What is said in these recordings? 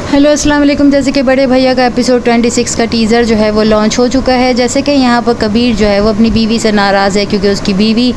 Hello अस्सलाम वालेकुम। जैसे कि बड़े भैया का एपिसोड 26 का टीज़र जो है वो लॉन्च हो चुका है। जैसे कि यहाँ पर कबीर जो है वो अपनी बीवी से नाराज़ है क्योंकि उसकी बीवी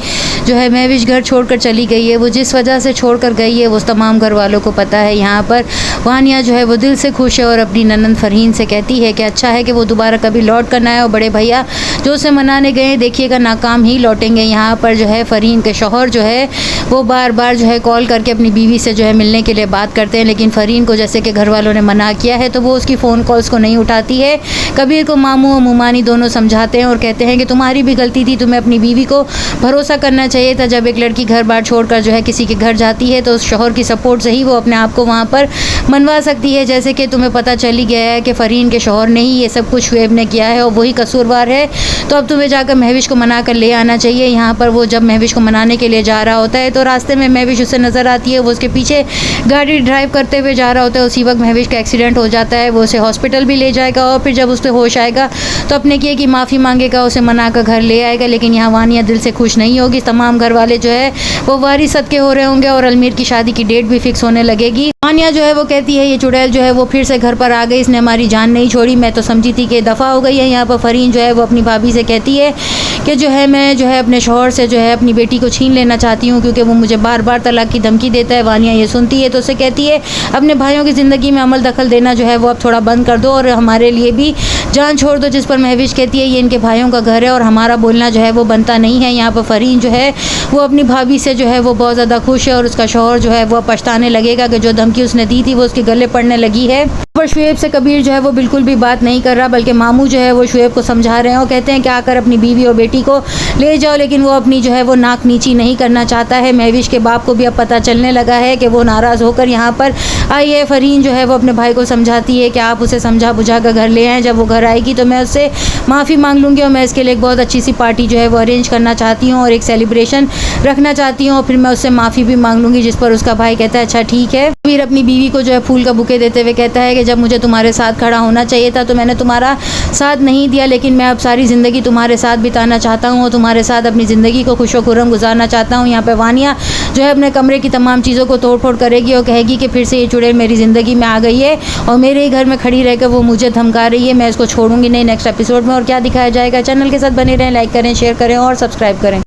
जो है महविश घर छोड़कर चली गई है। वो जिस वजह से छोड़कर गई है वो तमाम घर वालों को पता है। यहाँ पर वानिया जो है वो दिल से खुश है और अपनी ननंद फरहीन से कहती है कि अच्छा है कि वो दोबारा कभी लौट कर ना आए। और बड़े भैया जो उसे मनाने गए देखिएगा नाकाम ही लौटेंगे। यहाँ पर जो है फरहीन के शौहर जो है वो बार बार जो है कॉल करके अपनी बीवी से जो है मिलने के लिए बात करते हैं, लेकिन फरहीन को जैसे कि घर वालों ने मना किया है तो वो उसकी फ़ोन कॉल्स को नहीं उठाती है। कबीर को मामू और मुमानी दोनों समझाते हैं और कहते हैं कि तुम्हारी भी गलती थी, तुम्हें अपनी बीवी को भरोसा करना चाहिए था। जब एक लड़की घर बार छोड़कर जो है किसी के घर जाती है तो उस शौहर की सपोर्ट से ही वो अपने आप को वहाँ पर मनवा सकती है। जैसे कि तुम्हें पता चल ही गया है कि फरहीन के शौहर ने ही ये सब कुछ शुएब ने किया है और वही कसूरवार है, तो अब तुम्हें जाकर महविश को मना कर ले आना चाहिए। यहाँ पर वो जब महविश को मनाने के लिए जा रहा होता है तो रास्ते में महविश उसे नज़र आती है। वो उसके पीछे गाड़ी ड्राइव करते हुए जा रहा होता है। उसी वक्त महविश का एक्सीडेंट हो जाता है। वो उसे हॉस्पिटल भी ले जाएगा और फिर जब उस पर होश आएगा तो अपने किए की माफ़ी मांगेगा, उसे मना कर घर ले आएगा। लेकिन यहाँ वानिया दिल से खुश नहीं होगी। तमाम घर वाले जो है वो वारी सदके हो रहे होंगे और अलमीर की शादी की डेट भी फिक्स होने लगेगी। वानिया जो है वो कहती है ये चुड़ैल जो है वो फिर से घर पर आ गई, इसने हमारी जान नहीं छोड़ी, मैं तो समझी थी कि दफ़ा हो गई है। यहाँ पर फरहीन जो है वो अपनी भाभी से कहती है कि जो है मैं जो है अपने शौहर से जो है अपनी बेटी को छीन लेना चाहती हूँ क्योंकि वो मुझे बार बार तलाक की धमकी देता है। वानिया ये सुनती है तो उसे कहती है अपने भाइयों की ज़िंदगी में अमल दखल देना जो है वो अब थोड़ा बंद कर दो और हमारे लिए भी जान छोड़ दो। जिस पर महविश कहती है ये इनके भाइयों का घर है और हमारा बोलना जो है वो बनता नहीं है। यहाँ पर फरहीन जो है वो अपनी भाभी से जो है वो बहुत ज़्यादा खुश है और उसका शौहर जो है वो पछताने लगेगा कि जो धमकी उसने दी थी वो उसके गले पड़ने लगी है। पर शुएब से कबीर जो है वो बिल्कुल भी बात नहीं कर रहा, बल्कि मामू जो है वो शुएब को समझा रहे हैं और कहते हैं कि आकर अपनी बीवी और बेटी को ले जाओ, लेकिन वो अपनी जो है वो नाक नीची नहीं करना चाहता है। महविश के बाप को भी अब पता चलने लगा है कि वो नाराज़ होकर यहाँ पर आई है। फरहीन जो है वो अपने भाई को समझाती है कि आप उसे समझा बुझा कर घर ले आएँ, जब वो घर आएगी तो मैं उससे माफ़ी मांग लूँगी और मैं इसके लिए एक बहुत अच्छी सी पार्टी जो है वो अरेंज करना चाहती हूँ और एक सेलिब्रेशन रखना चाहती हूँ और फिर मैं उससे माफ़ी भी मांग लूँगी। जिस पर उसका भाई कहता है अच्छा ठीक है। फिर अपनी बीवी को जो है फूल का बुके देते हुए कहता है कि जब मुझे तुम्हारे साथ खड़ा होना चाहिए था तो मैंने तुम्हारा साथ नहीं दिया, लेकिन मैं अब सारी ज़िंदगी तुम्हारे साथ बिताना चाहता हूँ और तुम्हारे साथ अपनी ज़िंदगी को खुश व खुर्रम गुजारना चाहता हूँ। यहाँ पे वानिया जो है अपने कमरे की तमाम चीज़ों को तोड़ फोड़ करेगी और कहेगी कि फिर से ये चुड़ैल मेरी ज़िंदगी में आ गई है और मेरे ही घर में खड़ी रहकर वो मुझे धमका रही है। मैं इसको छोड़ूंगी नहीं नेक्स्ट एपिसोड में। और क्या दिखाया जाएगा, चैनल के साथ बने रहें, लाइक करें, शेयर करें और सब्सक्राइब करें।